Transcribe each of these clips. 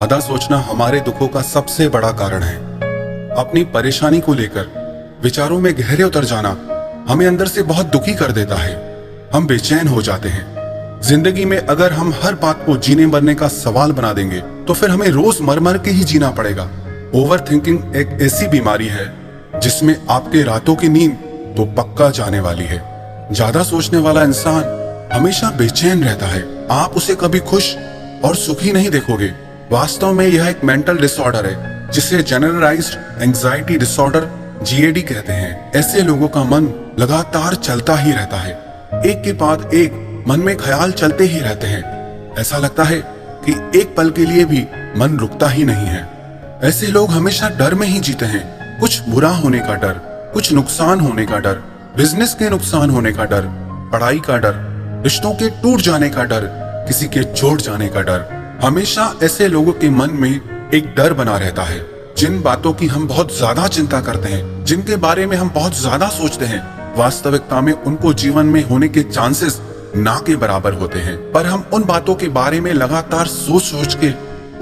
ज्यादा सोचना हमारे दुखों का सबसे बड़ा कारण है। अपनी परेशानी को लेकर विचारों में गहरे उतर जाना हमें अंदर से बहुत दुखी कर देता है। हम बेचैन हो जाते हैं। जिंदगी में अगर हम हर बात को जीने मरने का सवाल बना देंगे तो फिर हमें रोज मर मर के ही जीना पड़ेगा। ओवर थिंकिंग एक ऐसी बीमारी है जिसमें आपके रातों की नींद तो पक्का जाने वाली है। ज्यादा सोचने वाला इंसान हमेशा बेचैन रहता है। आप उसे कभी खुश और सुखी नहीं देखोगे। वास्तव में यह एक मेंटल डिसऑर्डर है जिसे जनरलाइज्ड एंजाइटी डिसऑर्डर GAD कहते हैं। ऐसे लोगों का मन लगातार चलता ही रहता है। एक के बाद एक मन में ख्याल चलते ही रहते हैं। ऐसा लगता है कि एक पल के लिए भी मन रुकता ही नहीं है। ऐसे लोग हमेशा डर में ही जीते हैं। कुछ बुरा होने का डर, कुछ नुकसान होने का डर, बिजनेस के नुकसान होने का डर, पढ़ाई का डर, रिश्तों के टूट जाने का डर, किसी के छोड़ जाने का डर। हमेशा ऐसे लोगों के मन में एक डर बना रहता है। जिन बातों की हम बहुत ज्यादा चिंता करते हैं, जिनके बारे में हम बहुत ज्यादा सोचते हैं, वास्तविकता में उनको जीवन में होने के चांसेस ना के बराबर होते हैं। पर हम उन बातों के बारे में लगातार सोच सोच के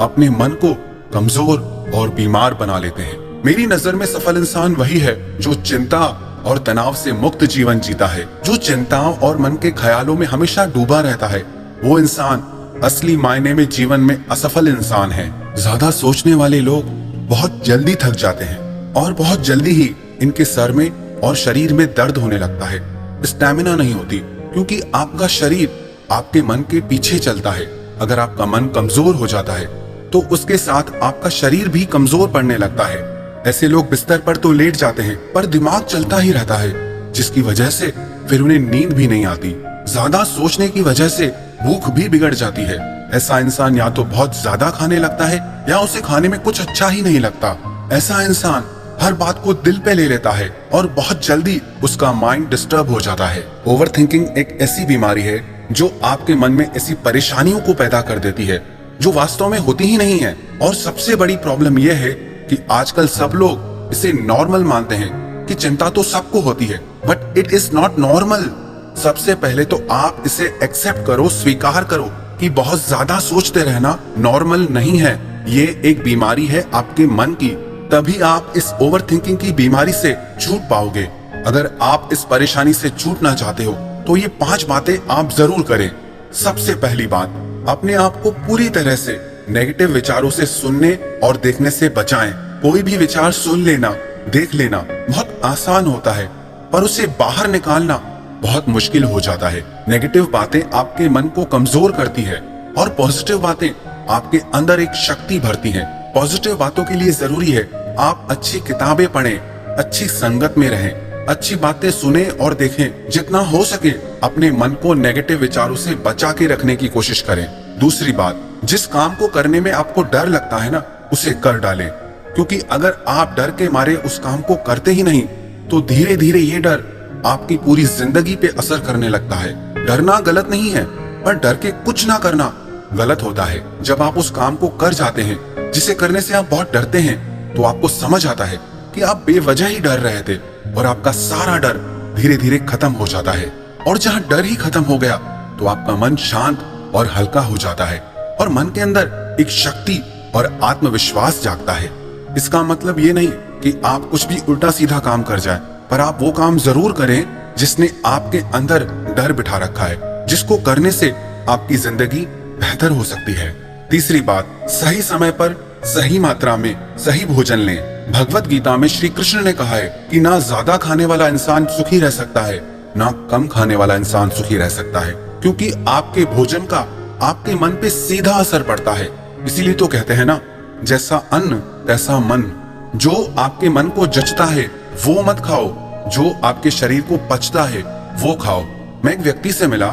अपने मन को कमजोर और बीमार बना लेते हैं। मेरी नजर में सफल इंसान वही है जो चिंता और तनाव से मुक्त जीवन जीता है। जो चिंताओं और मन के ख्यालों में हमेशा डूबा रहता है, वो इंसान असली मायने में जीवन में असफल इंसान है। ज्यादा सोचने वाले लोग बहुत जल्दी थक जाते हैं और बहुत जल्दी ही इनके सर में और शरीर में दर्द होने लगता है। स्टैमिना नहीं होती क्योंकि आपका शरीर आपके मन के पीछे चलता है। अगर आपका मन कमजोर हो जाता है तो उसके साथ आपका शरीर भी कमजोर पड़ने लगता है। ऐसे लोग बिस्तर पर तो लेट जाते हैं पर दिमाग चलता ही रहता है, जिसकी वजह से फिर उन्हें नींद भी नहीं आती। ज्यादा सोचने की वजह से भूख भी बिगड़ जाती है। ऐसा इंसान या तो बहुत ज्यादा खाने लगता है या उसे खाने में कुछ अच्छा ही नहीं लगता। ऐसा इंसान हर बात को दिल पे ले लेता है और बहुत जल्दी उसका माइंड डिस्टर्ब हो जाता है। ओवर थिंकिंग एक ऐसी बीमारी है जो आपके मन में ऐसी परेशानियों को पैदा कर देती है जो वास्तव में होती ही नहीं है। और सबसे बड़ी प्रॉब्लम यह है कि आजकल सब लोग इसे नॉर्मल मानते हैं कि चिंता तो सबको होती है, but it is not normal. सबसे पहले तो आप इसे एक्सेप्ट करो, स्वीकार करो कि बहुत ज्यादा सोचते रहना नॉर्मल नहीं है। ये एक बीमारी है आपके मन की। तभी आप इस ओवर थिंकिंग की बीमारी से छूट पाओगे। अगर आप इस परेशानी से छूटना चाहते हो तो ये 5 बातें आप जरूर करें। सबसे पहली बात, अपने आप को पूरी तरह से नेगेटिव विचारों से सुनने और देखने से बचाएं। कोई भी विचार सुन लेना, देख लेना बहुत आसान होता है, पर उसे बाहर निकालना बहुत मुश्किल हो जाता है। नेगेटिव बातें आपके मन को कमजोर करती है और पॉजिटिव बातें आपके अंदर एक शक्ति भरती हैं। पॉजिटिव बातों के लिए जरूरी है आप अच्छी किताबें पढ़ें, अच्छी संगत में रहें, अच्छी बातें सुने और देखें। जितना हो सके अपने मन को नेगेटिव विचारों से बचा के रखने की कोशिश करें। दूसरी बात, जिस काम को करने में आपको डर लगता है ना, उसे कर डालें, क्योंकि अगर आप डर के मारे उस काम को करते ही नहीं तो धीरे धीरे ये डर आपकी पूरी जिंदगी पे असर करने लगता है। डरना गलत नहीं है, पर डर के कुछ ना करना गलत होता है। जब आप उस काम को कर जाते हैं जिसे करने से आप बहुत डरते हैं तो आपको समझ आता है कि आप बेवजह ही डर रहे थे और आपका सारा डर धीरे धीरे खत्म हो जाता है। और जहाँ डर ही खत्म हो गया तो आपका मन शांत और हल्का हो जाता है और मन के अंदर एक शक्ति और आत्मविश्वास जागता है। इसका मतलब ये नहीं कि आप कुछ भी उल्टा सीधा काम कर जाए, पर आप वो काम जरूर करें जिसने आपके अंदर डर बिठा रखा है, जिसको करने से आपकी जिंदगी बेहतर हो सकती है। तीसरी बात, सही समय पर सही मात्रा में सही भोजन लें। भगवत गीता में श्री कृष्ण ने कहा है कि ना ज्यादा खाने वाला इंसान सुखी रह सकता है, ना कम खाने वाला इंसान सुखी रह सकता है, क्योंकि आपके भोजन का आपके मन पे सीधा असर पड़ता है। इसीलिए तो कहते हैं ना, जैसा अन्न तैसा मन। जो आपके मन को जचता है वो मत खाओ, जो आपके शरीर को पचता है वो खाओ। मैं एक व्यक्ति से मिला,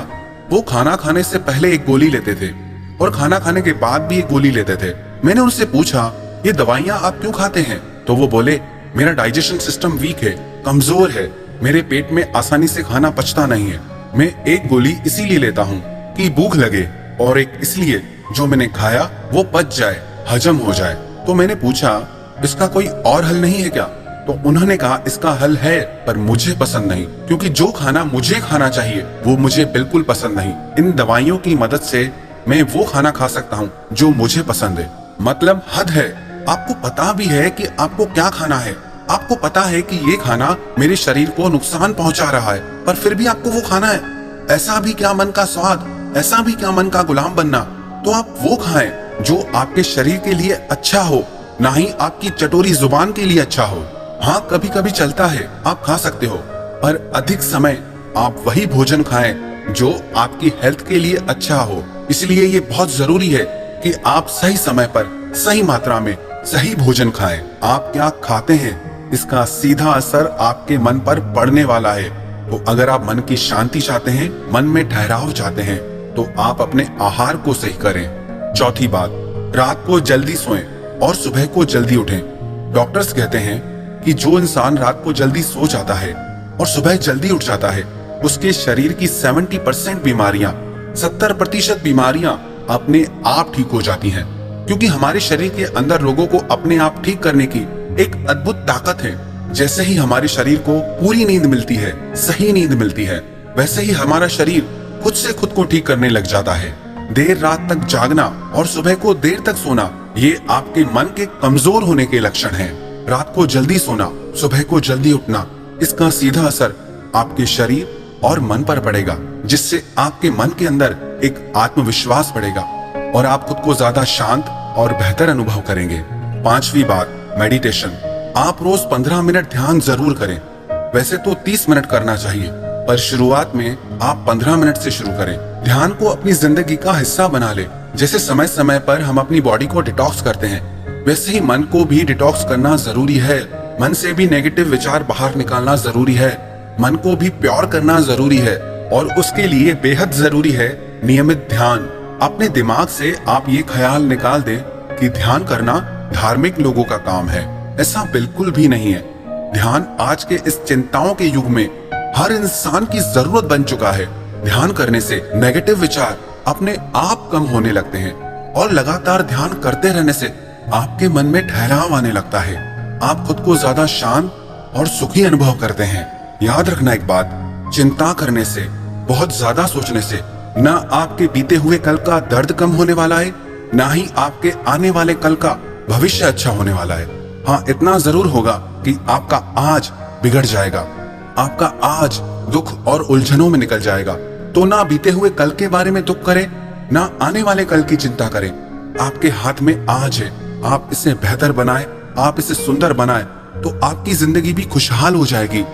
वो खाना खाने से पहले एक गोली लेते थे और खाना खाने के बाद भी एक गोली लेते थे। मैंने उनसे पूछा, ये दवाइयां आप क्यों खाते हैं? तो वो बोले, मेरा डाइजेशन सिस्टम वीक है, कमजोर है, मेरे पेट में आसानी से खाना पचता नहीं है। मैं एक गोली इसीलिए लेता हूँ कि भूख लगे, और एक इसलिए जो मैंने खाया वो पच जाए, हजम हो जाए। तो मैंने पूछा, इसका कोई और हल नहीं है क्या? तो उन्होंने कहा, इसका हल है, पर मुझे पसंद नहीं, क्योंकि जो खाना मुझे खाना चाहिए वो मुझे बिल्कुल पसंद नहीं। इन दवाइयों की मदद से मैं वो खाना खा सकता हूँ जो मुझे पसंद है। मतलब हद है। आपको पता भी है कि आपको क्या खाना है, आपको पता है कि ये खाना मेरे शरीर को नुकसान पहुंचा रहा है, पर फिर भी आपको वो खाना है। ऐसा भी क्या मन का स्वाद, ऐसा भी क्या मन का गुलाम बनना। तो आप वो खाएं जो आपके शरीर के लिए अच्छा हो, ना ही आपकी चटोरी जुबान के लिए अच्छा हो। हाँ, कभी कभी चलता है, आप खा सकते हो, पर अधिक समय आप वही भोजन खाएं जो आपकी हेल्थ के लिए अच्छा हो। इसलिए ये बहुत जरूरी है कि आप सही समय पर, सही मात्रा में सही भोजन खाएं। आप क्या खाते हैं, इसका सीधा असर आपके मन पर पड़ने वाला है। तो अगर आप मन की शांति चाहते हैं, मन में ठहराव चाहते हैं, तो आप अपने आहार को सही करें। चौथी बात, रात को जल्दी सोएं और सुबह को जल्दी उठें। डॉक्टर्स कहते हैं कि जो इंसान रात को जल्दी सो जाता है और सुबह जल्दी उठ जाता है, उसके शरीर की 70% बीमारियां, 70% बीमारियां अपने आप ठीक हो जाती हैं। क्योंकि हमारे शरीर के अंदर रोगों को अपने आप ठीक करने की एक अद्भुत ताकत है। जैसे ही हमारे शरीर को पूरी नींद मिलती है, सही नींद मिलती है, वैसे ही हमारा शरीर खुद से खुद को ठीक करने लग जाता है। देर रात तक जागना और सुबह को देर तक सोना, ये आपके मन के कमजोर होने के लक्षण हैं। रात को जल्दी सोना, सुबह को जल्दी उठना, इसका सीधा असर आपके शरीर और मन पर पड़ेगा, जिससे आपके मन के अंदर एक आत्मविश्वास बढ़ेगा और आप खुद को ज्यादा शांत और बेहतर अनुभव करेंगे। पांचवी बात, मेडिटेशन। आप रोज 15 मिनट ध्यान जरूर करें। वैसे तो 30 मिनट करना चाहिए, पर शुरुआत में आप 15 मिनट से शुरू करें। ध्यान को अपनी जिंदगी का हिस्सा बना ले। जैसे समय समय पर हम अपनी बॉडी को डिटॉक्स करते हैं, वैसे ही मन को भी डिटॉक्स करना जरूरी है। मन से भी नेगेटिव विचार बाहर निकालना जरूरी है। मन को भी प्योर करना जरूरी है और उसके लिए बेहद जरूरी है नियमित ध्यान। अपने दिमाग से आप ये ख्याल निकाल दें कि ध्यान करना धार्मिक लोगों का काम है। ऐसा बिल्कुल भी नहीं है। ध्यान आज के इस चिंताओं के युग में हर इंसान की जरूरत बन चुका है। ध्यान करने से नेगेटिव विचार अपने आप कम होने लगते हैं और लगातार ध्यान करते रहने से आपके मन में ठहराव आने लगता है। आप खुद को ज्यादा शांत और सुखी अनुभव करते हैं। याद रखना एक बात, चिंता करने से, बहुत ज्यादा सोचने से न आपके बीते हुए कल का दर्द कम होने वाला है, ना ही आपके आने वाले कल का भविष्य अच्छा होने वाला है। हाँ, इतना जरूर होगा कि आपका आज बिगड़ जाएगा, आपका आज दुख और उलझनों में निकल जाएगा। तो ना बीते हुए कल के बारे में दुख करें, ना आने वाले कल की चिंता करें। आपके हाथ में आज है, आप इसे बेहतर बनाएं, आप इसे सुंदर बनाएं, तो आपकी जिंदगी भी खुशहाल हो जाएगी।